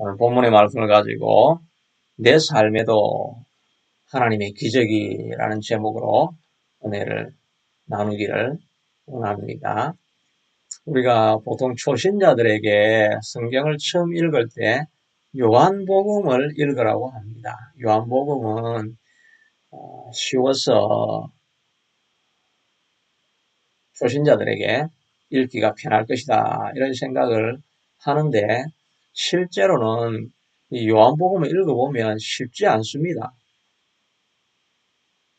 오늘 본문의 말씀을 가지고 내 삶에도 하나님의 기적이라는 제목으로 은혜를 나누기를 원합니다. 우리가 보통 초신자들에게 성경을 처음 읽을 때 요한복음을 읽으라고 합니다. 요한복음은 쉬워서 초신자들에게 읽기가 편할 것이다 이런 생각을 하는데 실제로는 이 요한복음을 읽어보면 쉽지 않습니다.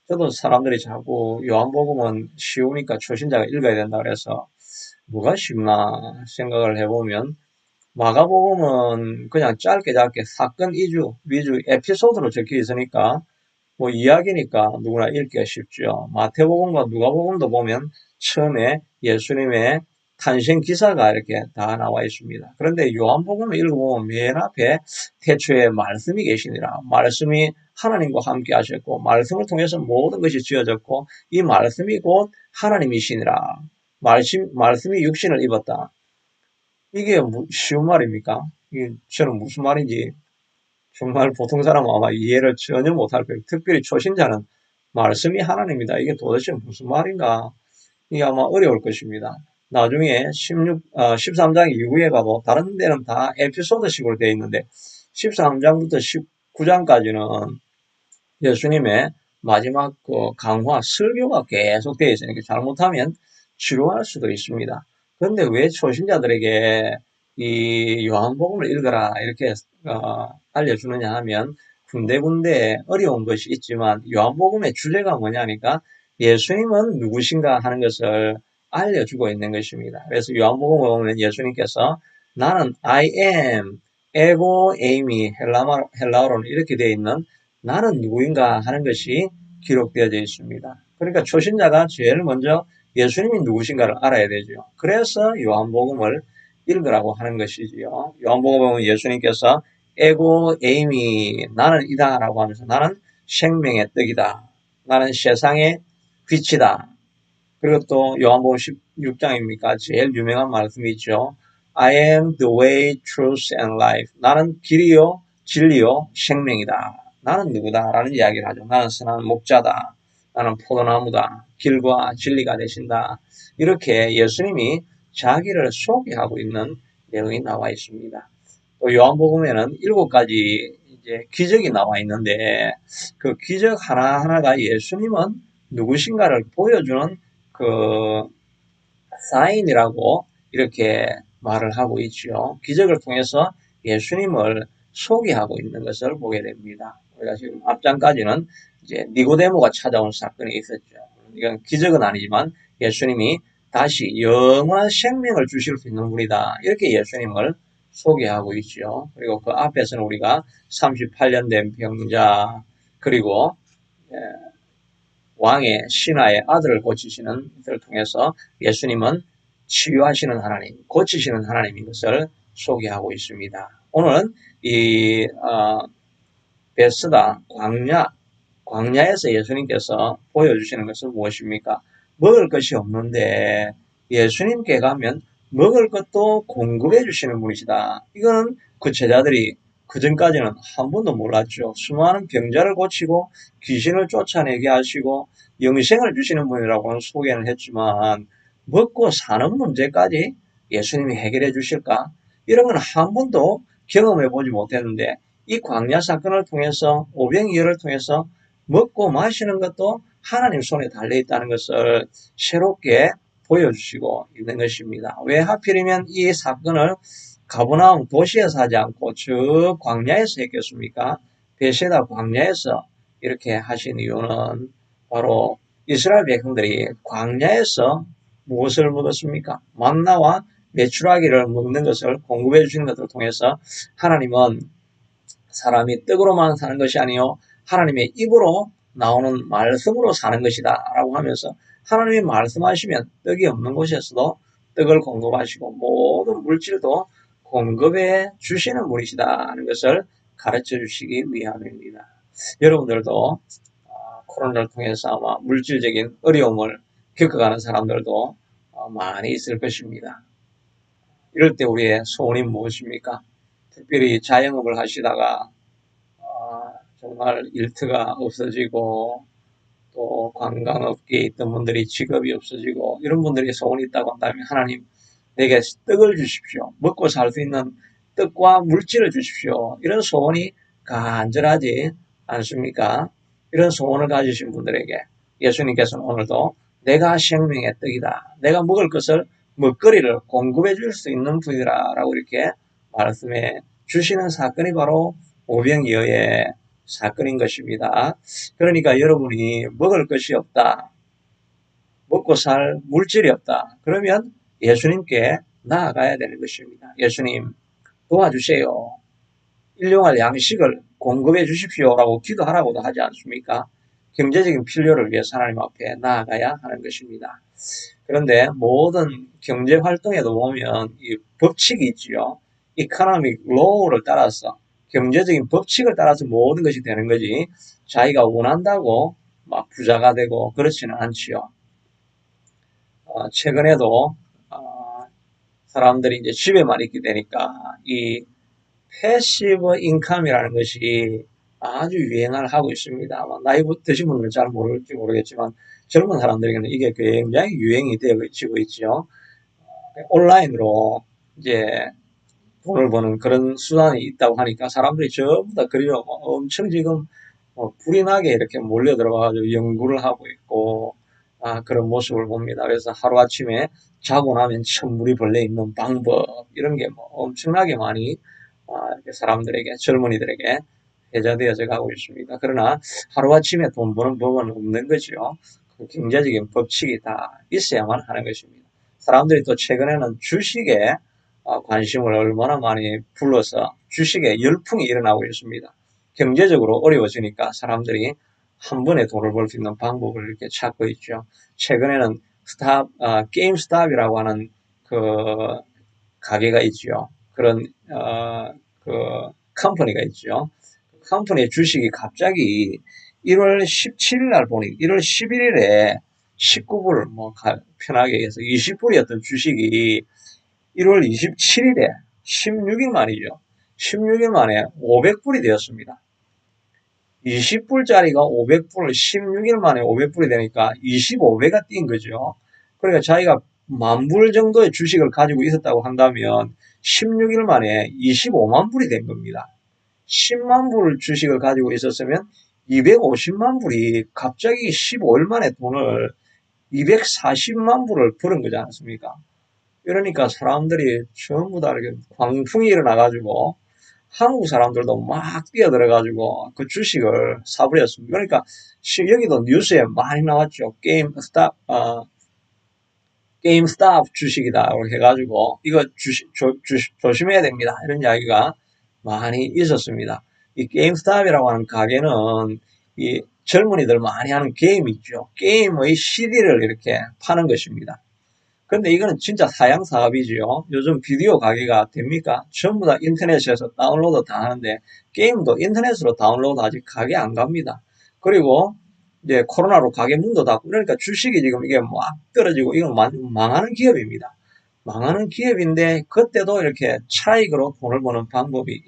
저도 사람들이 자꾸 요한복음은 쉬우니까 초신자가 읽어야 된다 그래서 뭐가 쉽나 생각을 해보면 마가복음은 그냥 짧게 사건 위주 에피소드로 적혀 있으니까 뭐 이야기니까 누구나 읽기가 쉽죠. 마태복음과 누가복음도 보면 처음에 예수님의 탄생 기사가 이렇게 다 나와 있습니다. 그런데 요한복음을 읽어보면 맨 앞에 태초에 말씀이 계시니라. 말씀이 하나님과 함께 하셨고 말씀을 통해서 모든 것이 지어졌고 이 말씀이 곧 하나님이시니라. 말씀이 육신을 입었다. 이게 쉬운 말입니까? 이게 저는 무슨 말인지 정말 보통 사람은 아마 이해를 전혀 못할 거예요. 특별히 초신자는 말씀이 하나님이다. 이게 도대체 무슨 말인가? 이게 아마 어려울 것입니다. 나중에 13장 이후에 가도 다른 데는 다 에피소드식으로 되어 있는데 13장부터 19장까지는 예수님의 마지막 그 강화, 설교가 계속 되어 있으니까 잘못하면 지루할 수도 있습니다. 그런데 왜 초신자들에게 이 요한복음을 읽어라 이렇게 알려주느냐 하면 군데군데 어려운 것이 있지만 요한복음의 주제가 뭐냐니까 예수님은 누구신가 하는 것을 알려주고 있는 것입니다. 그래서 요한복음을 보면 예수님께서 나는 I am, 에고 에이미 헬라어로는 이렇게 되어 있는 나는 누구인가 하는 것이 기록되어져 있습니다. 그러니까 초신자가 제일 먼저 예수님이 누구신가를 알아야 되죠. 그래서 요한복음을 읽으라고 하는 것이지요. 요한복음은 예수님께서 에고 에이미 나는 이다 라고 하면서 나는 생명의 떡이다. 나는 세상의 빛이다. 그리고 또 요한복음 16장입니까? 제일 유명한 말씀이 있죠. I am the way, truth and life. 나는 길이요, 진리요, 생명이다. 나는 누구다? 라는 이야기를 하죠. 나는 선한 목자다. 나는 포도나무다. 길과 진리가 되신다. 이렇게 예수님이 자기를 소개하고 있는 내용이 나와 있습니다. 또 요한복음에는 7가지 이제 기적이 나와 있는데 그 기적 하나하나가 예수님은 누구신가를 보여주는 그 사인이라고 이렇게 말을 하고 있죠. 기적을 통해서 예수님을 소개하고 있는 것을 보게 됩니다. 우리가 지금 앞장까지는 이제 니고데모가 찾아온 사건이 있었죠. 이건 기적은 아니지만 예수님이 다시 영원한 생명을 주실 수 있는 분이다. 이렇게 예수님을 소개하고 있죠. 그리고 그 앞에서는 우리가 38년 된 병자 그리고 왕의 신하의 아들을 고치시는 것을 통해서 예수님은 치유하시는 하나님, 고치시는 하나님인 것을 소개하고 있습니다. 오늘은 이 베스다 광야에서 예수님께서 보여주시는 것은 무엇입니까? 먹을 것이 없는데 예수님께 가면 먹을 것도 공급해 주시는 분이시다. 이거는 그 제자들이 그 전까지는 한 번도 몰랐죠. 수많은 병자를 고치고 귀신을 쫓아내게 하시고 영생을 주시는 분이라고는 소개는 했지만 먹고 사는 문제까지 예수님이 해결해 주실까? 이런 건 한 번도 경험해 보지 못했는데 이 광야 사건을 통해서 오병이어를 통해서 먹고 마시는 것도 하나님 손에 달려 있다는 것을 새롭게 보여주시고 있는 것입니다. 왜 하필이면 이 사건을 가버나움 도시에서 하지 않고 저 광야에서 했겠습니까? 베세다 광야에서 이렇게 하신 이유는 바로 이스라엘 백성들이 광야에서 무엇을 먹었습니까? 만나와 메추라기를 먹는 것을 공급해 주시는 것을 통해서 하나님은 사람이 떡으로만 사는 것이 아니요 하나님의 입으로 나오는 말씀으로 사는 것이다 라고 하면서 하나님이 말씀하시면 떡이 없는 곳에서도 떡을 공급하시고 모든 물질도 공급해 주시는 분이시다 하는 것을 가르쳐 주시기 위함입니다. 여러분들도 코로나를 통해서 아마 물질적인 어려움을 겪어가는 사람들도 많이 있을 것입니다. 이럴 때 우리의 소원이 무엇입니까? 특별히 자영업을 하시다가 정말 일터가 없어지고 또 관광업계에 있던 분들이 직업이 없어지고 이런 분들이 소원이 있다고 한다면 하나님 내게 떡을 주십시오. 먹고 살 수 있는 떡과 물질을 주십시오. 이런 소원이 간절하지 않습니까? 이런 소원을 가지신 분들에게 예수님께서는 오늘도 내가 생명의 떡이다. 내가 먹을 것을 먹거리를 공급해 줄 수 있는 분이다 라고 이렇게 말씀해 주시는 사건이 바로 오병이어의 사건인 것입니다. 그러니까 여러분이 먹을 것이 없다. 먹고 살 물질이 없다. 그러면 예수님께 나아가야 되는 것입니다. 예수님 도와주세요. 일용할 양식을 공급해 주십시오라고 기도하라고도 하지 않습니까? 경제적인 필요를 위해서 하나님 앞에 나아가야 하는 것입니다. 그런데 모든 경제 활동에도 보면 이 법칙이 있지요. 이코노믹 로우를 따라서 경제적인 법칙을 따라서 모든 것이 되는 거지 자기가 원한다고 막 부자가 되고 그렇지는 않지요. 최근에도 사람들이 이제 집에만 있게 되니까 이 패시브 인컴이라는 것이 아주 유행을 하고 있습니다. 아마 나이 드신 분들은 잘 모를지 모르겠지만 젊은 사람들에게는 이게 굉장히 유행이 되어지고 있죠. 온라인으로 이제 돈을 버는 그런 수단이 있다고 하니까 사람들이 전부 다 그리로 엄청 지금 불이 나게 이렇게 몰려 들어가가지고 연구를 하고 있고 그런 모습을 봅니다. 그래서 하루아침에 자고 나면 천물이 벌레 있는 방법 이런 게 뭐 엄청나게 많이 이렇게 사람들에게 젊은이들에게 회자되어져 가고 있습니다. 그러나 하루아침에 돈 버는 법은 없는 거죠. 그 경제적인 법칙이 다 있어야만 하는 것입니다. 사람들이 또 최근에는 주식에 관심을 얼마나 많이 불러서 주식에 열풍이 일어나고 있습니다. 경제적으로 어려워지니까 사람들이 한 번에 돈을 벌 수 있는 방법을 이렇게 찾고 있죠. 최근에는 게임스탑이라고 하는 그 가게가 있죠. 그런 그 컴퍼니가 있죠. 컴퍼니의 주식이 갑자기 1월 17일 날 보니 1월 11일에 19불 뭐 편하게 해서 20불이었던 주식이 1월 27일에 16일 만이죠. 16일 만에 500불이 되었습니다. 20불짜리가 500불을 16일 만에 500불이 되니까 25배가 뛴 거죠. 그러니까 자기가 10,000불 정도의 주식을 가지고 있었다고 한다면 16일 만에 25만 불이 된 겁니다. 10만 불 주식을 가지고 있었으면 250만 불이 갑자기 15일 만에 돈을 240만 불을 벌은 거지 않습니까? 이러니까 사람들이 전부 다 이렇게 광풍이 일어나가지고 한국 사람들도 막 뛰어들어가지고 그 주식을 사버렸습니다. 그러니까 여기도 뉴스에 많이 나왔죠. 게임스탑 주식이다 해가지고 이거 조심해야 됩니다. 이런 이야기가 많이 있었습니다. 이 게임스탑이라고 하는 가게는 이 젊은이들 많이 하는 게임 있죠. 게임의 CD를 이렇게 파는 것입니다. 근데 이거는 진짜 사양 사업이지요. 요즘 비디오 가게가 됩니까? 전부 다 인터넷에서 다운로드 다 하는데 게임도 인터넷으로 다운로드 아직 가게 안 갑니다. 그리고 이제 코로나로 가게 문도 닫고 그러니까 주식이 지금 이게 막 떨어지고 이건 망하는 기업입니다. 망하는 기업인데 그때도 이렇게 차익으로 돈을 버는 방법이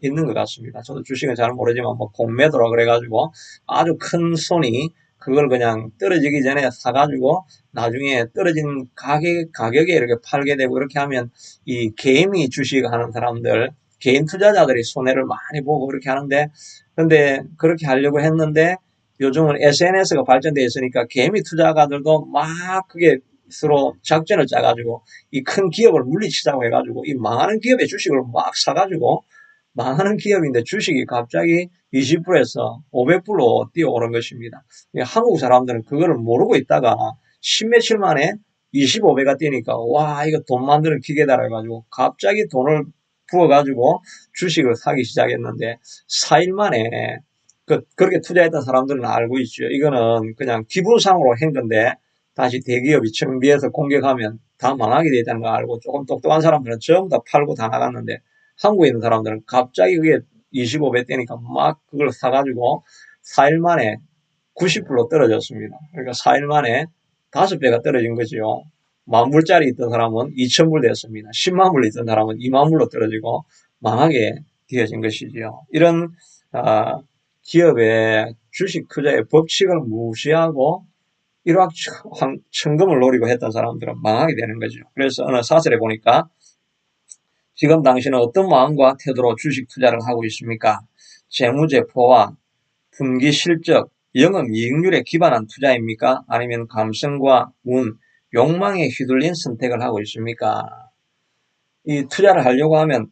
있는 것 같습니다. 저도 주식은 잘 모르지만 뭐 공매도라 그래가지고 아주 큰 손이 그걸 그냥 떨어지기 전에 사가지고 나중에 떨어진 가격에 이렇게 팔게 되고 이렇게 하면 이 개인이 주식하는 사람들, 개인 투자자들이 손해를 많이 보고 그렇게 하는데 근데 그렇게 하려고 했는데 요즘은 SNS가 발전되어 있으니까 개미 투자가들도 막 그게 서로 작전을 짜가지고 이 큰 기업을 물리치자고 해가지고 이 망하는 기업의 주식을 막 사가지고 망하는 기업인데 주식이 갑자기 20불에서 500불로 뛰어오른 것입니다. 한국 사람들은 그거를 모르고 있다가 십몇칠 만에 25배가 뛰니까 와 이거 돈 만드는 기계다 해가지고 갑자기 돈을 부어가지고 주식을 사기 시작했는데 4일 만에 그렇게 투자했던 사람들은 알고 있죠. 이거는 그냥 기분상으로 한 건데 다시 대기업이 청비해서 공격하면 다 망하게 되어 있다는 거 알고 조금 똑똑한 사람들은 전부 다 팔고 다 나갔는데 한국에 있는 사람들은 갑자기 그게 25배 되니까 막 그걸 사가지고 4일 만에 90불로 떨어졌습니다. 그러니까 4일 만에 5배가 떨어진 거지요. 10,000불짜리 있던 사람은 2,000불 됐습니다. 10만 불 있던 사람은 2만 불로 떨어지고 망하게 되어진 것이지요. 이런 기업의 주식 투자의 법칙을 무시하고 일확천금을 노리고 했던 사람들은 망하게 되는 거죠. 그래서 어느 사설에 보니까 지금 당신은 어떤 마음과 태도로 주식 투자를 하고 있습니까? 재무제표와 분기 실적, 영업이익률에 기반한 투자입니까? 아니면 감성과 운, 욕망에 휘둘린 선택을 하고 있습니까? 이 투자를 하려고 하면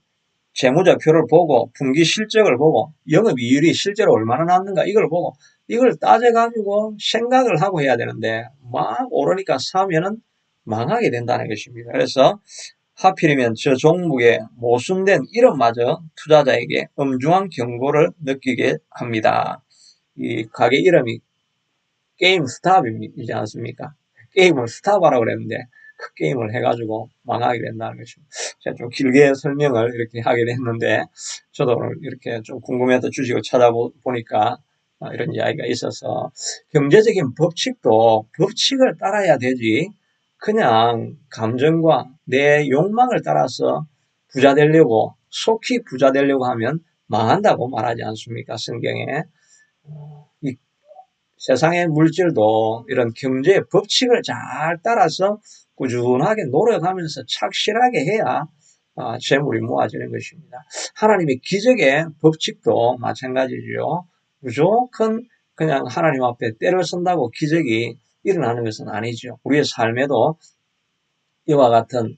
재무제표를 보고 분기 실적을 보고 영업이익률이 실제로 얼마나 났는가 이걸 보고 이걸 따져가지고 생각을 하고 해야 되는데 막 오르니까 사면은 망하게 된다는 것입니다. 그래서 하필이면 저 종목에 모순된 이름마저 투자자에게 엄중한 경고를 느끼게 합니다. 이 가게 이름이 게임 스탑이지 않습니까? 게임을 스탑하라고 그랬는데 그 게임을 해가지고 망하게 된다는 것입니다. 제가 좀 길게 설명을 이렇게 하게 됐는데 저도 오늘 이렇게 좀 궁금해서 주식을 찾아보니까 이런 이야기가 있어서 경제적인 법칙도 법칙을 따라야 되지 그냥 감정과 내 욕망을 따라서 부자 되려고 속히 부자 되려고 하면 망한다고 말하지 않습니까? 성경에. 이 세상의 물질도 이런 경제의 법칙을 잘 따라서 꾸준하게 노력하면서 착실하게 해야 재물이 모아지는 것입니다. 하나님의 기적의 법칙도 마찬가지죠. 무조건 그냥 하나님 앞에 때를 쓴다고 기적이 일어나는 것은 아니죠. 우리의 삶에도 이와 같은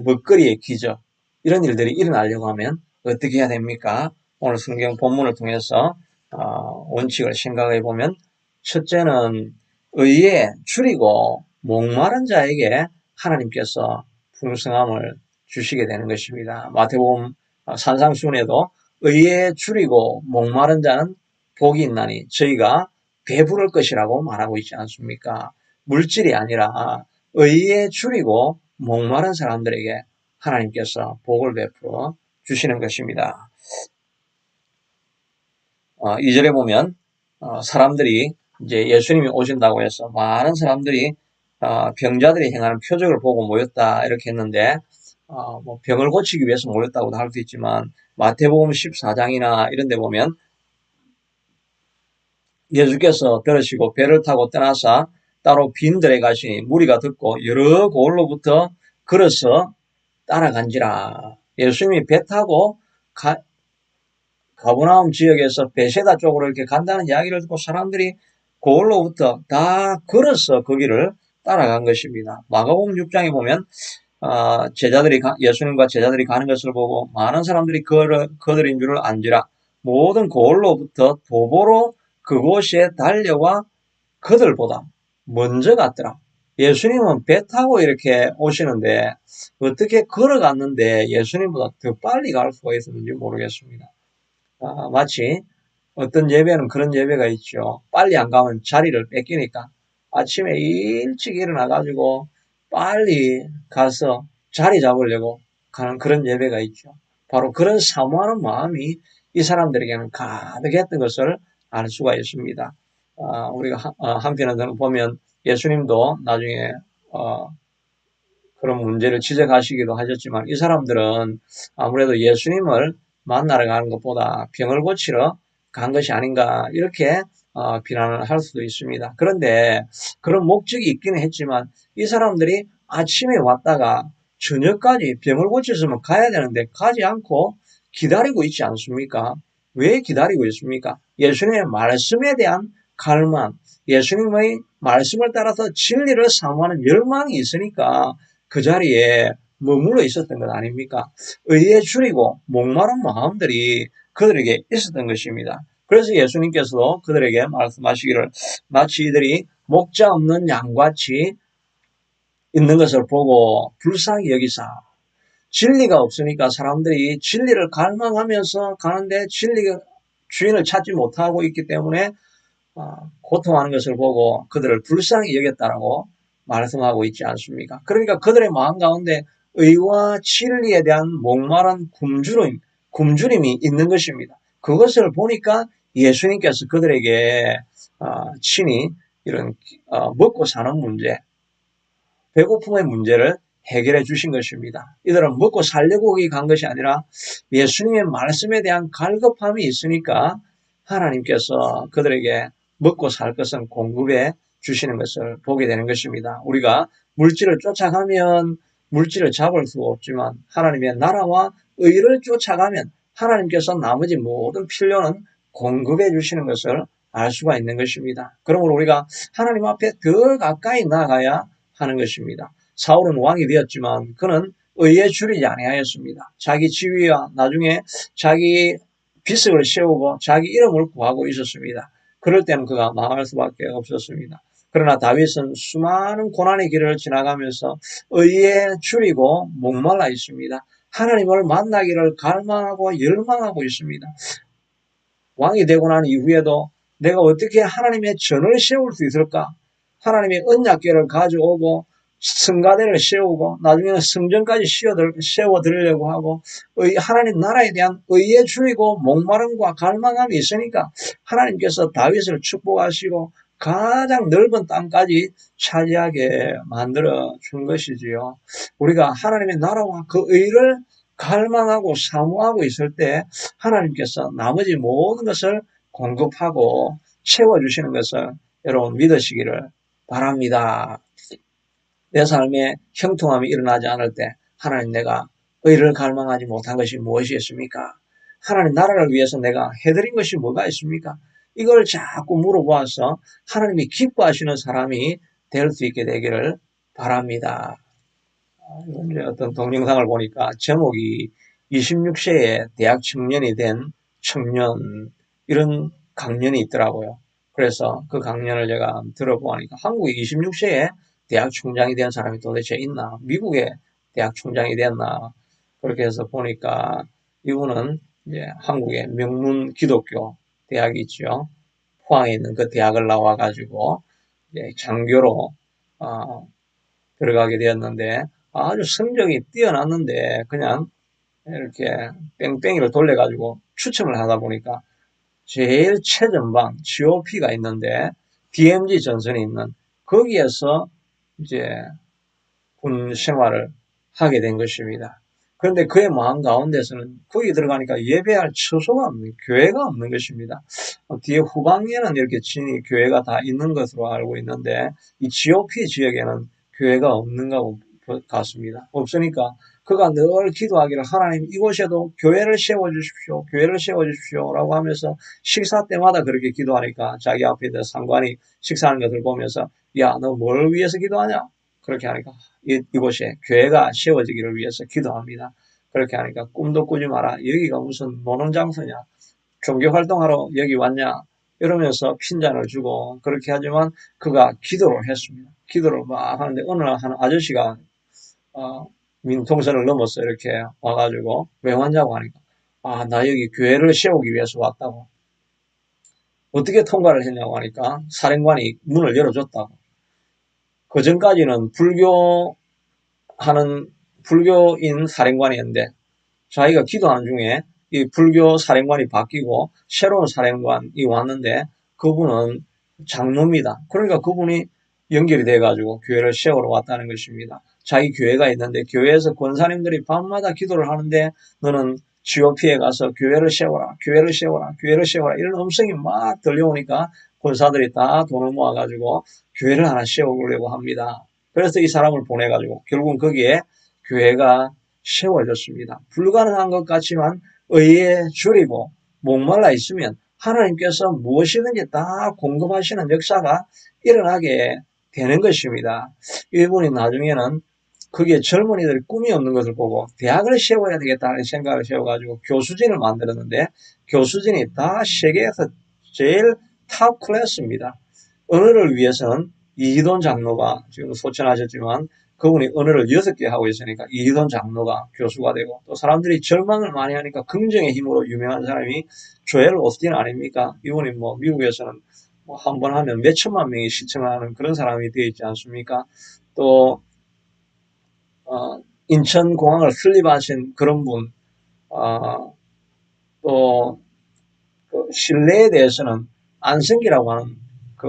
먹거리의 기적 이런 일들이 일어나려고 하면 어떻게 해야 됩니까? 오늘 성경 본문을 통해서 원칙을 생각해 보면 첫째는 의에 줄이고 목마른 자에게 하나님께서 풍성함을 주시게 되는 것입니다. 마태복음 산상수훈에도 의에 줄이고 목마른 자는 복이 있나니 저희가 배부를 것이라고 말하고 있지 않습니까? 물질이 아니라 의에 줄이고 목마른 사람들에게 하나님께서 복을 베풀어 주시는 것입니다. 2절에 보면 사람들이 이제 예수님이 오신다고 해서 많은 사람들이 병자들이 행하는 표적을 보고 모였다 이렇게 했는데 뭐 병을 고치기 위해서 모였다고도 할 수 있지만 마태복음 14장이나 이런 데 보면 예수께서 들으시고 배를 타고 떠나사 따로 빈들에 가시니 무리가 듣고 여러 고을로부터 걸어서 따라간지라. 예수님이 배 타고 가버나움 지역에서 베세다 쪽으로 이렇게 간다는 이야기를 듣고 사람들이 고을로부터 다 걸어서 거기를 따라간 것입니다. 마가복음 6장에 보면 예수님과 제자들이 가는 것을 보고 많은 사람들이 거들인 줄을 안지라. 모든 고을로부터 도보로 그곳에 달려와 그들보다 먼저 갔더라. 예수님은 배 타고 이렇게 오시는데 어떻게 걸어갔는데 예수님보다 더 빨리 갈 수가 있었는지 모르겠습니다. 마치 어떤 예배는 그런 예배가 있죠. 빨리 안 가면 자리를 뺏기니까 아침에 일찍 일어나가지고 빨리 가서 자리 잡으려고 가는 그런 예배가 있죠. 바로 그런 사모하는 마음이 이 사람들에게는 가득했던 것을 알 수가 있습니다. 우리가 한편으로는 보면 예수님도 나중에 그런 문제를 지적하시기도 하셨지만 이 사람들은 아무래도 예수님을 만나러 가는 것보다 병을 고치러 간 것이 아닌가 이렇게 비난을 할 수도 있습니다. 그런데 그런 목적이 있기는 했지만 이 사람들이 아침에 왔다가 저녁까지 병을 고쳤으면 가야 되는데 가지 않고 기다리고 있지 않습니까? 왜 기다리고 있습니까? 예수님의 말씀에 대한 갈망, 예수님의 말씀을 따라서 진리를 사모하는 열망이 있으니까 그 자리에 머물러 있었던 것 아닙니까? 의에 줄이고 목마른 마음들이 그들에게 있었던 것입니다. 그래서 예수님께서도 그들에게 말씀하시기를 마치 이들이 목자 없는 양같이 있는 것을 보고 불쌍히 여기사 진리가 없으니까 사람들이 진리를 갈망하면서 가는데 진리가 주인을 찾지 못하고 있기 때문에 고통하는 것을 보고 그들을 불쌍히 여겼다라고 말씀하고 있지 않습니까? 그러니까 그들의 마음 가운데 의와 진리에 대한 목마른 굶주림이 있는 것입니다. 그것을 보니까 예수님께서 그들에게 친히 이런 먹고 사는 문제, 배고픔의 문제를 해결해 주신 것입니다. 이들은 먹고 살려고 거기 간 것이 아니라 예수님의 말씀에 대한 갈급함이 있으니까 하나님께서 그들에게 먹고 살 것은 공급해 주시는 것을 보게 되는 것입니다. 우리가 물질을 쫓아가면 물질을 잡을 수 없지만 하나님의 나라와 의를 쫓아가면 하나님께서 나머지 모든 필요는 공급해 주시는 것을 알 수가 있는 것입니다. 그러므로 우리가 하나님 앞에 더 가까이 나아가야 하는 것입니다. 사울은 왕이 되었지만 그는 의에 줄이지 아니하였습니다. 자기 지위와 나중에 자기 비석을 세우고 자기 이름을 구하고 있었습니다. 그럴 때는 그가 망할 수밖에 없었습니다. 그러나 다윗은 수많은 고난의 길을 지나가면서 의에 줄이고 목말라 있습니다. 하나님을 만나기를 갈망하고 열망하고 있습니다. 왕이 되고 난 이후에도 내가 어떻게 하나님의 전을 세울 수 있을까? 하나님의 언약궤를 가져오고 성가대를 세우고 나중에는 성전까지 세워드리려고 하고 하나님 나라에 대한 의에 줄이고 목마름과 갈망함이 있으니까 하나님께서 다윗을 축복하시고 가장 넓은 땅까지 차지하게 만들어 준 것이지요. 우리가 하나님의 나라와 그 의를 갈망하고 사모하고 있을 때 하나님께서 나머지 모든 것을 공급하고 채워주시는 것을 여러분 믿으시기를 바랍니다. 내 삶에 형통함이 일어나지 않을 때 하나님 내가 의를 갈망하지 못한 것이 무엇이었습니까? 하나님 나라를 위해서 내가 해드린 것이 뭐가 있습니까? 이걸 자꾸 물어보아서 하나님이 기뻐하시는 사람이 될 수 있게 되기를 바랍니다. 이제 어떤 동영상을 보니까 제목이 26세에 대학 청년이 된 청년 이런 강연이 있더라고요. 그래서 그 강연을 제가 들어보니까 한국에 26세에 대학 총장이 된 사람이 도대체 있나? 미국에 대학 총장이 됐나? 그렇게 해서 보니까 이분은 이제 한국의 명문 기독교 대학이 있죠. 포항에 있는 그 대학을 나와가지고 이제 장교로 들어가게 되었는데 아주 성적이 뛰어났는데 그냥 이렇게 뺑뺑이를 돌려가지고 추첨을 하다 보니까 제일 최전방 GOP가 있는데 DMZ 전선이 있는 거기에서 이제 군 생활을 하게 된 것입니다. 그런데 그의 마음 가운데서는 거기 들어가니까 예배할 처소가 없는, 교회가 없는 것입니다. 뒤에 후방에는 이렇게 교회가 다 있는 것으로 알고 있는데 이 GOP 지역에는 교회가 없는 것 같습니다. 없으니까 그가 늘 기도하기를 하나님 이곳에도 교회를 세워주십시오. 교회를 세워주십시오. 라고 하면서 식사 때마다 그렇게 기도하니까 자기 앞에 있는 상관이 식사하는 것을 보면서 야, 너 뭘 위해서 기도하냐? 그렇게 하니까 이곳에 교회가 세워지기를 위해서 기도합니다. 그렇게 하니까 꿈도 꾸지 마라. 여기가 무슨 노는 장소냐. 종교활동하러 여기 왔냐. 이러면서 핀잔을 주고 그렇게 하지만 그가 기도를 했습니다. 기도를 막 하는데 어느 날 한 아저씨가 민통선을 넘어서 이렇게 와가지고 왜 왔냐고 하니까 나 여기 교회를 세우기 위해서 왔다고. 어떻게 통과를 했냐고 하니까 사령관이 문을 열어줬다고. 그 전까지는 불교인 사령관이었는데 자기가 기도하는 중에 이 불교 사령관이 바뀌고 새로운 사령관이 왔는데 그분은 장로입니다. 그러니까 그분이 연결이 돼가지고 교회를 세우러 왔다는 것입니다. 자기 교회가 있는데 교회에서 권사님들이 밤마다 기도를 하는데 너는 GOP에 가서 교회를 세워라, 교회를 세워라, 교회를 세워라 이런 음성이 막 들려오니까 권사들이 다 돈을 모아가지고 교회를 하나 세우려고 합니다. 그래서 이 사람을 보내가지고 결국은 거기에 교회가 세워졌습니다. 불가능한 것 같지만 의에 줄이고 목말라 있으면 하나님께서 무엇이든지 다 공급하시는 역사가 일어나게 되는 것입니다. 이분이 나중에는 그게 젊은이들이 꿈이 없는 것을 보고 대학을 세워야 되겠다는 생각을 세워가지고 교수진을 만들었는데 교수진이 다 세계에서 제일 탑 클래스입니다. 언어를 위해서는 이희돈 장로가 지금 소천하셨지만 그분이 언어를 6개 하고 있으니까 이희돈 장로가 교수가 되고 또 사람들이 절망을 많이 하니까 긍정의 힘으로 유명한 사람이 조엘 오스틴 아닙니까? 이분이 뭐 미국에서는 뭐 한 번 하면 몇 천만 명이 시청하는 그런 사람이 되어 있지 않습니까? 또 인천공항을 설립하신 그런 분, 또 그 실내에 대해서는 안성기라고 하는 그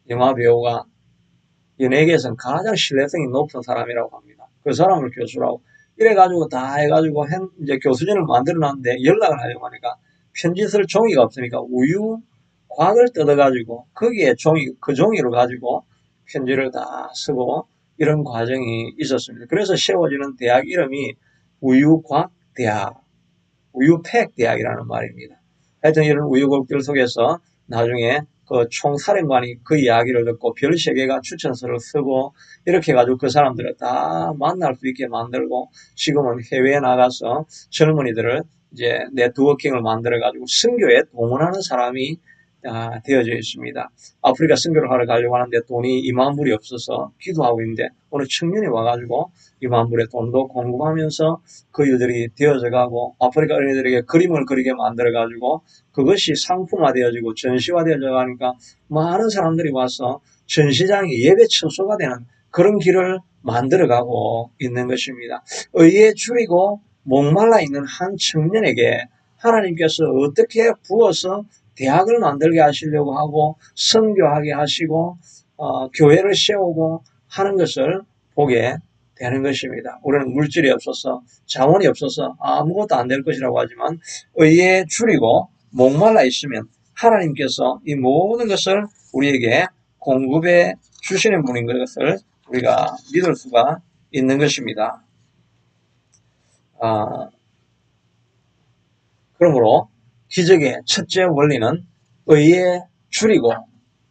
영화 배우가 연예계에서는 가장 신뢰성이 높은 사람이라고 합니다. 그 사람을 교수라고. 이래가지고 다 해가지고 이제 교수진을 만들어 놨는데 연락을 하려고 하니까 편지 쓸 종이가 없으니까 우유 곽을 뜯어가지고 거기에 그 종이로 가지고 편지를 다 쓰고 이런 과정이 있었습니다. 그래서 세워지는 대학 이름이 우유곽대학, 우유팩대학이라는 말입니다. 하여튼 이런 우유곡들 속에서 나중에 그 총사령관이 그 이야기를 듣고 별 세 개가 추천서를 쓰고 이렇게 해가지고 그 사람들을 다 만날 수 있게 만들고 지금은 해외에 나가서 젊은이들을 이제 네트워킹을 만들어가지고 선교에 동원하는 사람이 되어져 있습니다. 아프리카 선교를 하러 가려고 하는데 돈이 2만 불이 없어서 기도하고 있는데 어느 청년이 와가지고 2만 불의 돈도 공급하면서 그 일들이 되어져 가고 아프리카 어린이들에게 그림을 그리게 만들어 가지고 그것이 상품화되어지고 전시화되어져 가니까 많은 사람들이 와서 전시장이 예배 처소가 되는 그런 길을 만들어 가고 있는 것입니다. 의에 줄이고 목말라 있는 한 청년에게 하나님께서 어떻게 부어서 대학을 만들게 하시려고 하고 선교하게 하시고 교회를 세우고 하는 것을 보게 되는 것입니다. 우리는 물질이 없어서 자원이 없어서 아무것도 안 될 것이라고 하지만 의에 줄이고 목말라 있으면 하나님께서 이 모든 것을 우리에게 공급해 주시는 분인 것을 우리가 믿을 수가 있는 것입니다. 그러므로 기적의 첫째 원리는 의에 줄이고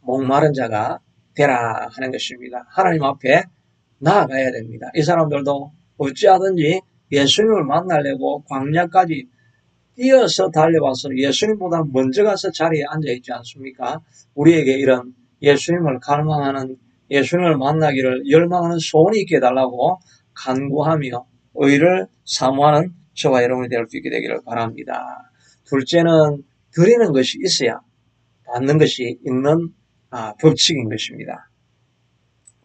목마른 자가 되라 하는 것입니다. 하나님 앞에 나아가야 됩니다. 이 사람들도 어찌하든지 예수님을 만나려고 광야까지 뛰어서 달려와서 예수님보다 먼저 가서 자리에 앉아있지 않습니까? 우리에게 이런 예수님을 갈망하는 예수님을 만나기를 열망하는 소원이 있게 해달라고 간구하며 의를 사모하는 저와 여러분이 될 수 있게 되기를 바랍니다. 둘째는 드리는 것이 있어야 받는 것이 있는 법칙인 것입니다.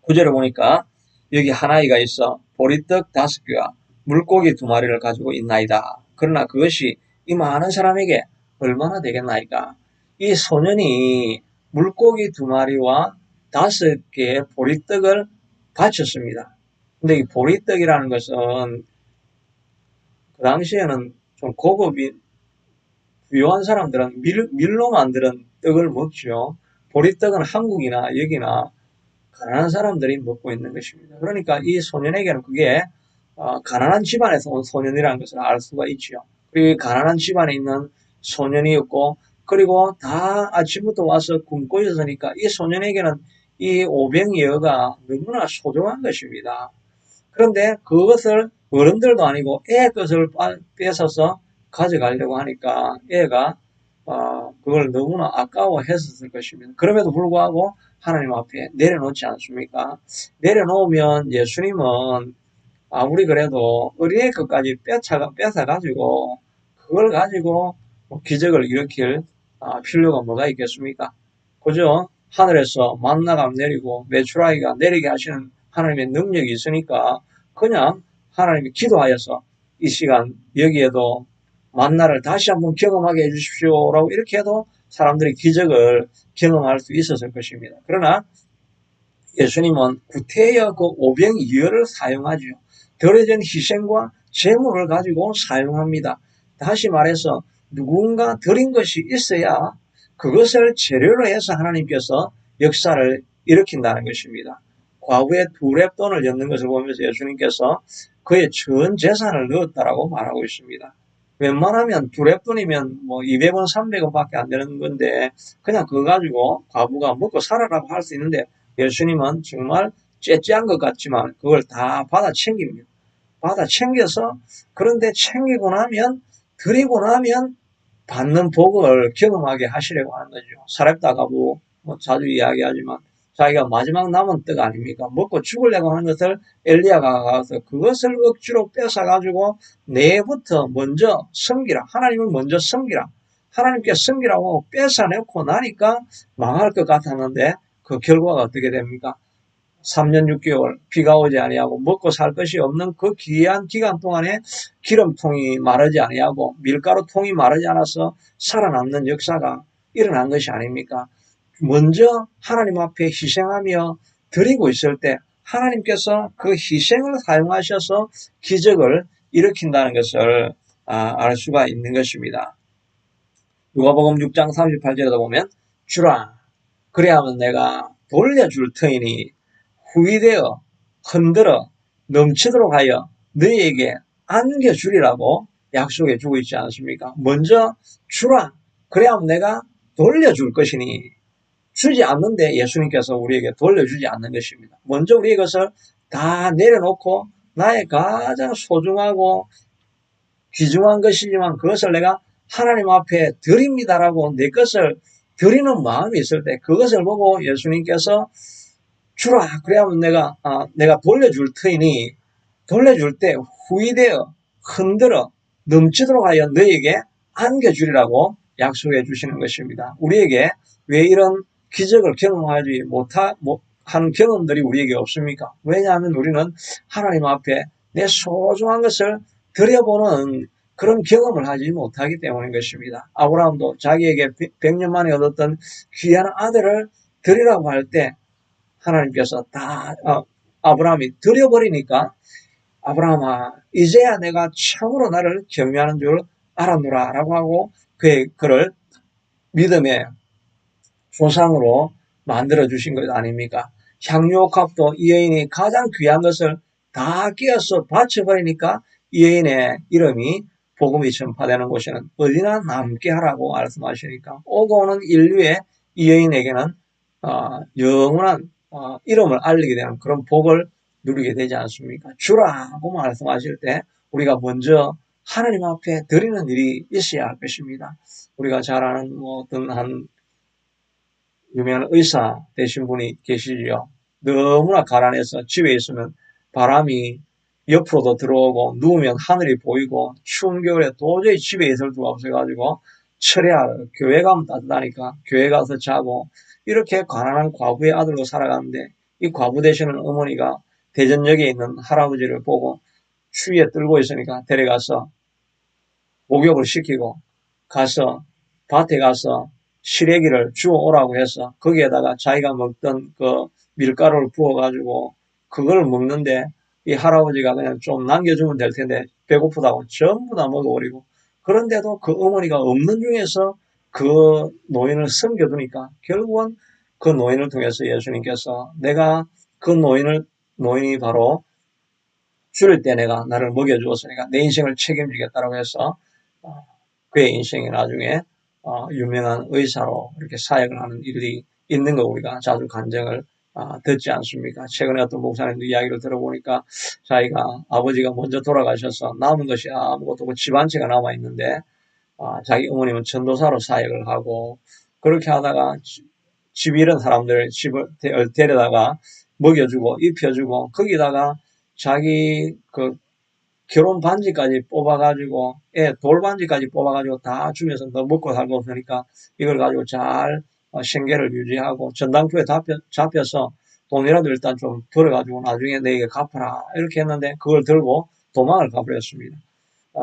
구절을 보니까 여기 한 아이가 있어 보리떡 5개와 물고기 2마리를 가지고 있나이다. 그러나 그것이 이 많은 사람에게 얼마나 되겠나이까. 이 소년이 물고기 2마리와 5개의 보리떡을 바쳤습니다. 근데 이 보리떡이라는 것은 그 당시에는 좀 고급이 부유한 사람들은 밀로 만드는 떡을 먹죠. 보리떡은 한국이나 여기나 가난한 사람들이 먹고 있는 것입니다. 그러니까 이 소년에게는 그게 가난한 집안에서 온 소년이라는 것을 알 수가 있죠. 그리고 가난한 집안에 있는 소년이었고 그리고 다 아침부터 와서 굶고 있었으니까 이 소년에게는 이 오병이어가 너무나 소중한 것입니다. 그런데 그것을 어른들도 아니고 애 것을 뺏어서 가져가려고 하니까 애가 그걸 너무나 아까워했었을 것입니다. 그럼에도 불구하고 하나님 앞에 내려놓지 않습니까? 내려놓으면 예수님은 아무리 그래도 어린애 것까지 뺏어가지고 그걸 가지고 기적을 일으킬 필요가 뭐가 있겠습니까? 그죠? 하늘에서 만나가 내리고 메추라기가 내리게 하시는 하나님의 능력이 있으니까 그냥 하나님이 기도하여서 이 시간 여기에도 만나를 다시 한번 경험하게 해주십시오라고 이렇게 해도 사람들이 기적을 경험할 수 있었을 것입니다. 그러나 예수님은 구태여 그 오병이어를 사용하죠. 덜어진 희생과 재물을 가지고 사용합니다. 다시 말해서 누군가 드린 것이 있어야 그것을 재료로 해서 하나님께서 역사를 일으킨다는 것입니다. 과부의 2렙돈을 엿는 것을 보면서 예수님께서 그의 전 재산을 넣었다라고 말하고 있습니다. 웬만하면 2렙돈이면 뭐 200원, 300원 밖에 안 되는 건데 그냥 그거 가지고 과부가 먹고 살아라고 할 수 있는데 예수님은 정말 째째한 것 같지만 그걸 다 받아 챙깁니다. 받아 챙겨서 그런데 챙기고 나면 드리고 나면 받는 복을 경험하게 하시려고 하는 거죠. 사렙다 가부 뭐 자주 이야기하지만 자기가 마지막 남은 떡 아닙니까? 먹고 죽으려고 하는 것을 엘리야가 가서 그것을 억지로 뺏어가지고 내부터 먼저 섬기라. 하나님을 먼저 섬기라. 하나님께 섬기라고 뺏어내고 나니까 망할 것 같았는데 그 결과가 어떻게 됩니까? 3년 6개월 비가 오지 아니하고 먹고 살 것이 없는 그 귀한 기간 동안에 기름통이 마르지 아니하고 밀가루통이 마르지 않아서 살아남는 역사가 일어난 것이 아닙니까? 먼저 하나님 앞에 희생하며 드리고 있을 때 하나님께서 그 희생을 사용하셔서 기적을 일으킨다는 것을 알 수가 있는 것입니다. 누가복음 6장 38절에도 보면 주라 그래야만 내가 돌려줄 터이니 후이되어 흔들어 넘치도록 하여 너희에게 안겨주리라고 약속해 주고 있지 않습니까? 먼저 주라 그래야만 내가 돌려줄 것이니 주지 않는데 예수님께서 우리에게 돌려주지 않는 것입니다. 먼저 우리의 것을 다 내려놓고 나의 가장 소중하고 귀중한 것이지만 그것을 내가 하나님 앞에 드립니다라고 내 것을 드리는 마음이 있을 때 그것을 보고 예수님께서 주라 그래야만 내가 돌려줄 터이니 돌려줄 때 후이되어 흔들어 넘치도록 하여 너에게 안겨주리라고 약속해 주시는 것입니다. 우리에게 왜 이런 기적을 경험하지 못한 경험들이 우리에게 없습니까? 왜냐하면 우리는 하나님 앞에 내 소중한 것을 드려보는 그런 경험을 하지 못하기 때문인 것입니다. 아브라함도 자기에게 100년 만에 얻었던 귀한 아들을 드리라고 할 때 하나님께서 아브라함이 드려버리니까 아브라함아 이제야 내가 참으로 나를 경외하는 줄 알았노라 라고 하고 그를 믿음의 조상으로 만들어주신 것 아닙니까? 향유옥합도 이 여인이 가장 귀한 것을 다 끼어서 바쳐버리니까 이 여인의 이름이 복음이 전파되는 곳에는 어디나 남게 하라고 말씀하시니까 오고 오는 인류의 이 여인에게는 영원한 이름을 알리게 되는 그런 복을 누리게 되지 않습니까? 주라고 말씀하실 때 우리가 먼저 하나님 앞에 드리는 일이 있어야 할 것입니다. 우리가 잘 아는 어떤 한 유명한 의사 되신 분이 계시죠. 너무나 가난해서 집에 있으면 바람이 옆으로도 들어오고 누우면 하늘이 보이고 추운 겨울에 도저히 집에 있을 수가 없어가지고 철야 교회 가면 따뜻하니까 교회 가서 자고 이렇게 가난한 과부의 아들로 살아가는데 이 과부 되시는 어머니가 대전역에 있는 할아버지를 보고 추위에 떨고 있으니까 데려가서 목욕을 시키고 가서 밭에 가서 시래기를 주워 오라고 해서 거기에다가 자기가 먹던 그 밀가루를 부어가지고 그걸 먹는데 이 할아버지가 그냥 좀 남겨주면 될 텐데 배고프다고 전부 다 먹어버리고 그런데도 그 어머니가 없는 중에서 그 노인을 섬겨두니까 결국은 그 노인을 통해서 예수님께서 내가 그 노인이 바로 줄일 때 내가 나를 먹여주었으니까 내 인생을 책임지겠다라고 해서 그의 인생이 나중에 유명한 의사로 이렇게 사역을 하는 일이 있는 거 우리가 자주 간증을 듣지 않습니까? 최근에 어떤 목사님도 이야기를 들어보니까 자기가 아버지가 먼저 돌아가셔서 남은 것이 아무것도 없고 집 한 채가 남아 있는데 자기 어머님은 전도사로 사역을 하고 그렇게 하다가 집 잃은 사람들 집을 데려다가 먹여주고 입혀주고 거기다가 자기 그 결혼 반지까지 뽑아가지고 돌 반지까지 뽑아가지고 다 주면서 너 먹고 살고 없으니까 이걸 가지고 잘 생계를 유지하고 전당포에 잡혀서 돈이라도 일단 좀 벌어가지고 나중에 내게 갚아라 이렇게 했는데 그걸 들고 도망을 가버렸습니다.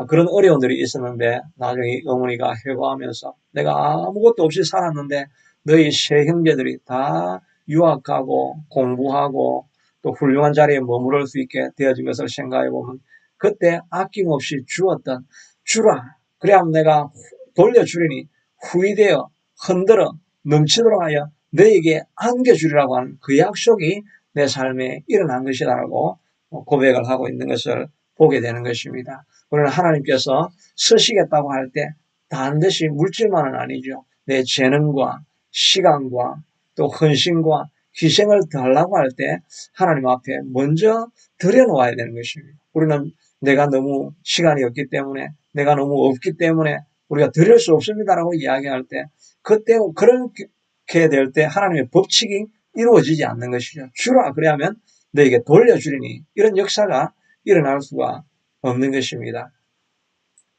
그런 어려움들이 있었는데 나중에 어머니가 회고하면서 내가 아무것도 없이 살았는데 너희 세 형제들이 다 유학하고 공부하고 또 훌륭한 자리에 머무를 수 있게 되어진 것을 생각해보면 그때 아낌없이 주었던 주라 그래야 내가 돌려주리니 후이되어 흔들어 넘치도록 하여 너에게 안겨주리라고 하는 그 약속이 내 삶에 일어난 것이다라고 고백을 하고 있는 것을 보게 되는 것입니다. 우리는 하나님께서 쓰시겠다고 할 때 반드시 물질만은 아니죠. 내 재능과 시간과 또 헌신과 희생을 달라고 할 때 하나님 앞에 먼저 들여놓아야 되는 것입니다. 우리는 내가 너무 시간이 없기 때문에 내가 너무 없기 때문에 우리가 드릴 수 없습니다라고 이야기할 때 그때 그렇게 될 때 하나님의 법칙이 이루어지지 않는 것이죠. 주라 그래야면 너에게 돌려주리니 이런 역사가 일어날 수가 없는 것입니다.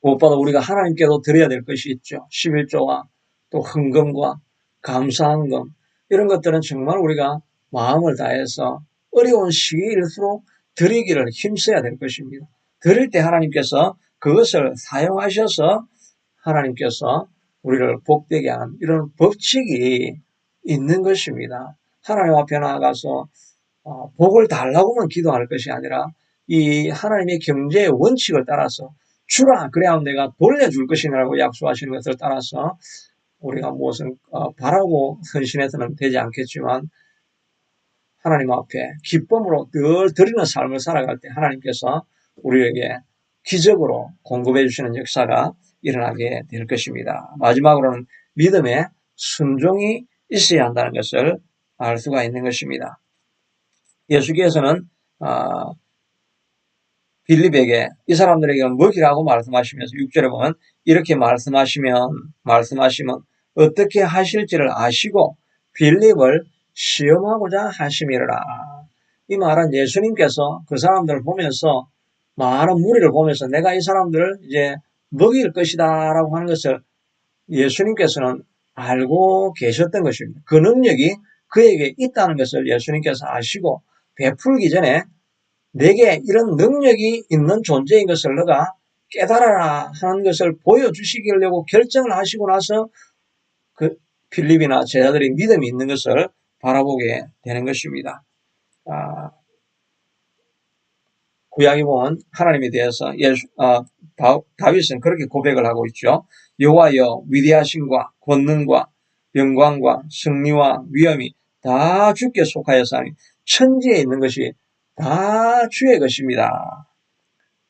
무엇보다 우리가 하나님께도 드려야 될 것이 있죠. 11조와 또 헌금과 감사헌금 이런 것들은 정말 우리가 마음을 다해서 어려운 시기일수록 드리기를 힘써야 될 것입니다. 드릴 때 하나님께서 그것을 사용하셔서 하나님께서 우리를 복되게 하는 이런 법칙이 있는 것입니다. 하나님 앞에 나아가서 복을 달라고만 기도할 것이 아니라 이 하나님의 경제의 원칙을 따라서 주라 그래야 내가 돌려줄 것이라고 약속하시는 것을 따라서 우리가 무엇은 바라고 헌신해서는 되지 않겠지만 하나님 앞에 기쁨으로 늘 드리는 삶을 살아갈 때 하나님께서 우리에게 기적으로 공급해 주시는 역사가 일어나게 될 것입니다. 마지막으로는 믿음의 순종이 있어야 한다는 것을 알 수가 있는 것입니다. 예수께서는 빌립에게 이 사람들에게 먹이라고 말씀하시면서 6절에 보면 이렇게 말씀하시면 어떻게 하실지를 아시고 빌립을 시험하고자 하심이라. 이 말은 예수님께서 그 사람들을 보면서 많은 무리를 보면서 내가 이 사람들을 이제 먹일 것이다라고 하는 것을 예수님께서는 알고 계셨던 것입니다. 그 능력이 그에게 있다는 것을 예수님께서 아시고 베풀기 전에 내게 이런 능력이 있는 존재인 것을 너가 깨달아라 하는 것을 보여주시려고 결정을 하시고 나서 그 필립이나 제자들이 믿음이 있는 것을 바라보게 되는 것입니다. 구약에 보면 하나님에 대해서 다윗은 그렇게 고백을 하고 있죠. 여호와여 위대하심과 권능과 영광과 승리와 위엄이 다 주께 속하였사니 천지에 있는 것이 다 주의 것입니다.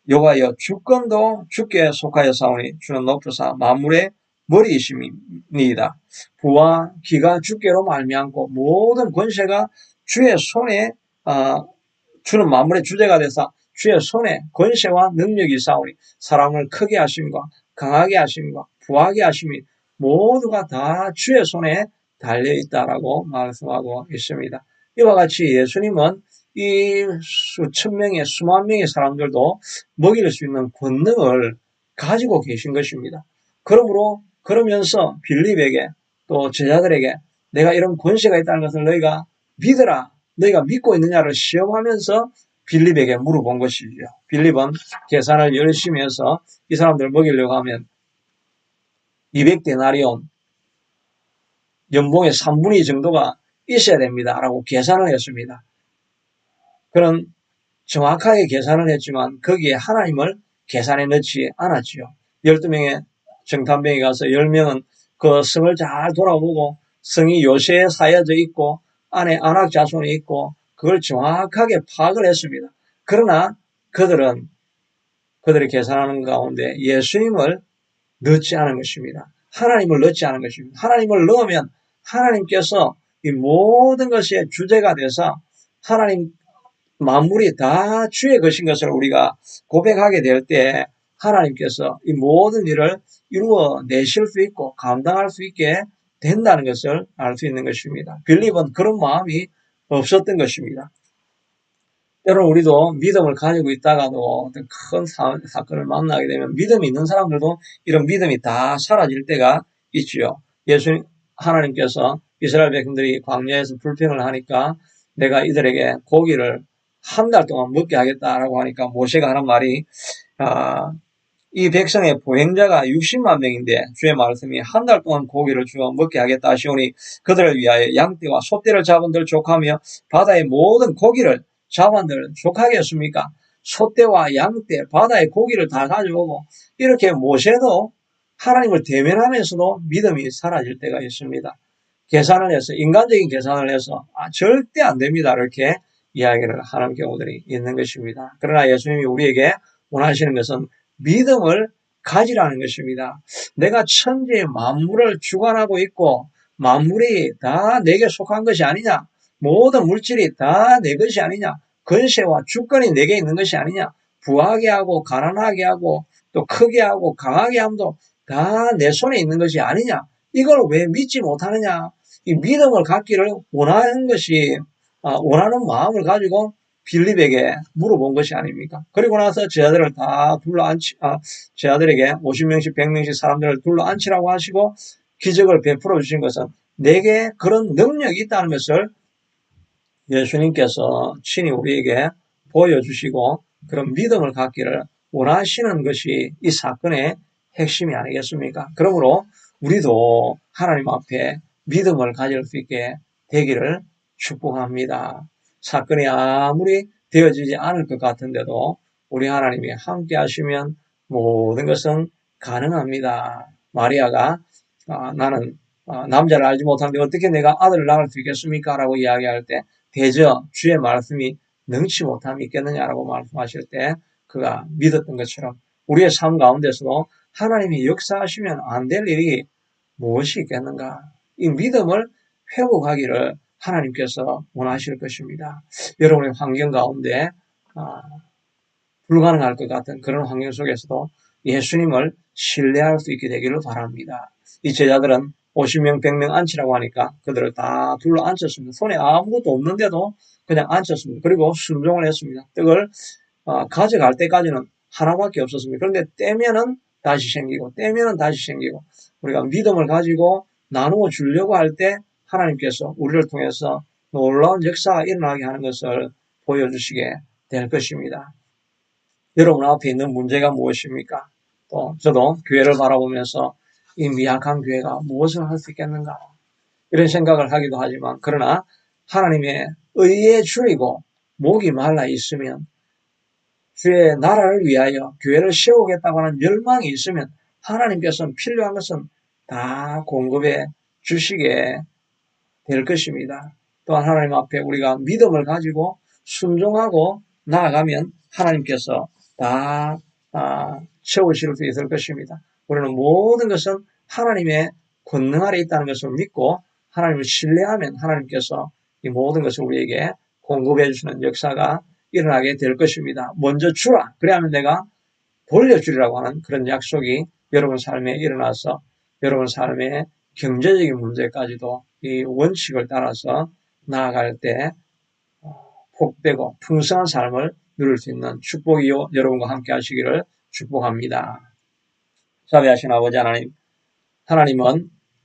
여호와여 주권도 주께 속하였사오니 주는 높으사 만물의 머리이심이니이다. 부와 기가 주께로 말미암고 모든 권세가 주의 손에 주는 만물의 주제가 되사 주의 손에 권세와 능력이 있사오니 사람을 크게 하심과 강하게 하심과 부하게 하심이 모두가 다 주의 손에 달려있다라고 말씀하고 있습니다. 이와 같이 예수님은 이 수천 명의 수만 명의 사람들도 먹일 수 있는 권능을 가지고 계신 것입니다. 그러면서 빌립에게 또 제자들에게 내가 이런 권세가 있다는 것을 너희가 믿어라. 너희가 믿고 있느냐를 시험하면서 빌립에게 물어본 것이죠. 빌립은 계산을 열심히 해서 이 사람들을 먹이려고 하면 200데나리온 연봉의 3분의 2 정도가 있어야 됩니다. 라고 계산을 했습니다. 그는 정확하게 계산을 했지만 거기에 하나님을 계산에 넣지 않았지요. 12명의 정탐병이 가서 10명은 그 성을 잘 돌아보고 성이 요새에 쌓여져 있고 안에 안악 자손이 있고 그걸 정확하게 파악을 했습니다. 그러나 그들이 계산하는 가운데 예수님을 넣지 않은 것입니다. 하나님을 넣지 않은 것입니다. 하나님을 넣으면 하나님께서 이 모든 것의 주제가 돼서 하나님 만물이 다 주의 것인 것을 우리가 고백하게 될 때 하나님께서 이 모든 일을 이루어 내실 수 있고 감당할 수 있게 된다는 것을 알 수 있는 것입니다. 빌립은 그런 마음이 없었던 것입니다. 여러분 우리도 믿음을 가지고 있다가도 어떤 큰 사건을 만나게 되면 믿음이 있는 사람들도 이런 믿음이 다 사라질 때가 있지요. 하나님께서 이스라엘 백성들이 광야에서 불평을 하니까 내가 이들에게 고기를 한 달 동안 먹게 하겠다라고 하니까 모세가 하는 말이 이 백성의 보행자가 60만 명인데 주의 말씀이 한 달 동안 고기를 주어 먹게 하겠다 하시오니 그들을 위하여 양떼와 소떼를 잡은들 족하며 바다의 모든 고기를 잡은들 족하겠습니까? 소떼와 양떼, 바다의 고기를 다 가져오고 이렇게 모세도 하나님을 대면하면서도 믿음이 사라질 때가 있습니다. 계산을 해서 인간적인 계산을 해서 절대 안 됩니다. 이렇게 이야기를 하는 경우들이 있는 것입니다. 그러나 예수님이 우리에게 원하시는 것은 믿음을 가지라는 것입니다. 내가 천지의 만물을 주관하고 있고 만물이 다 내게 속한 것이 아니냐. 모든 물질이 다 내 것이 아니냐. 권세와 주권이 내게 있는 것이 아니냐. 부하게 하고 가난하게 하고 또 크게 하고 강하게 함도 다 내 손에 있는 것이 아니냐. 이걸 왜 믿지 못하느냐. 이 믿음을 갖기를 원하는 마음을 가지고 빌립에게 물어본 것이 아닙니까? 그리고 나서 제자들을 다 제자들에게 50명씩 100명씩 사람들을 둘러 앉히라고 하시고 기적을 베풀어 주신 것은 내게 그런 능력이 있다는 것을 예수님께서 친히 우리에게 보여주시고 그런 믿음을 갖기를 원하시는 것이 이 사건의 핵심이 아니겠습니까? 그러므로 우리도 하나님 앞에 믿음을 가질 수 있게 되기를 축복합니다. 사건이 아무리 되어지지 않을 것 같은데도 우리 하나님이 함께 하시면 모든 것은 가능합니다. 마리아가 나는 남자를 알지 못하는데 어떻게 내가 아들을 낳을 수 있겠습니까? 라고 이야기할 때 대저 주의 말씀이 능치 못함이 있겠느냐라고 말씀하실 때 그가 믿었던 것처럼 우리의 삶 가운데서도 하나님이 역사하시면 안 될 일이 무엇이 있겠는가? 이 믿음을 회복하기를 하나님께서 원하실 것입니다. 여러분의 환경 가운데 불가능할 것 같은 그런 환경 속에서도 예수님을 신뢰할 수 있게 되기를 바랍니다. 이 제자들은 50명, 100명 앉히라고 하니까 그들을 다 둘러 앉혔습니다. 손에 아무것도 없는데도 그냥 앉혔습니다. 그리고 순종을 했습니다. 떡을 가져갈 때까지는 하나밖에 없었습니다. 그런데 떼면은 다시 생기고 떼면은 다시 생기고 우리가 믿음을 가지고 나누어 주려고 할 때 하나님께서 우리를 통해서 놀라운 역사가 일어나게 하는 것을 보여주시게 될 것입니다. 여러분 앞에 있는 문제가 무엇입니까? 또 저도 교회를 바라보면서 이 미약한 교회가 무엇을 할 수 있겠는가? 이런 생각을 하기도 하지만 그러나 하나님의 의에 줄이고 목이 말라 있으면 주의 나라를 위하여 교회를 세우겠다고 하는 열망이 있으면 하나님께서는 필요한 것은 다 공급해 주시게 될 것입니다. 또한 하나님 앞에 우리가 믿음을 가지고 순종하고 나아가면 하나님께서 다 채우실 수 있을 것입니다. 우리는 모든 것은 하나님의 권능 아래 있다는 것을 믿고 하나님을 신뢰하면 하나님께서 이 모든 것을 우리에게 공급해 주시는 역사가 일어나게 될 것입니다. 먼저 주라. 그래야만 내가 돌려주리라고 하는 그런 약속이 여러분 삶에 일어나서 여러분 삶의 경제적인 문제까지도 이 원칙을 따라서 나아갈 때 복되고 풍성한 삶을 누릴 수 있는 축복이 여러분과 함께 하시기를 축복합니다. 자비하신 아버지 하나님, 하나님은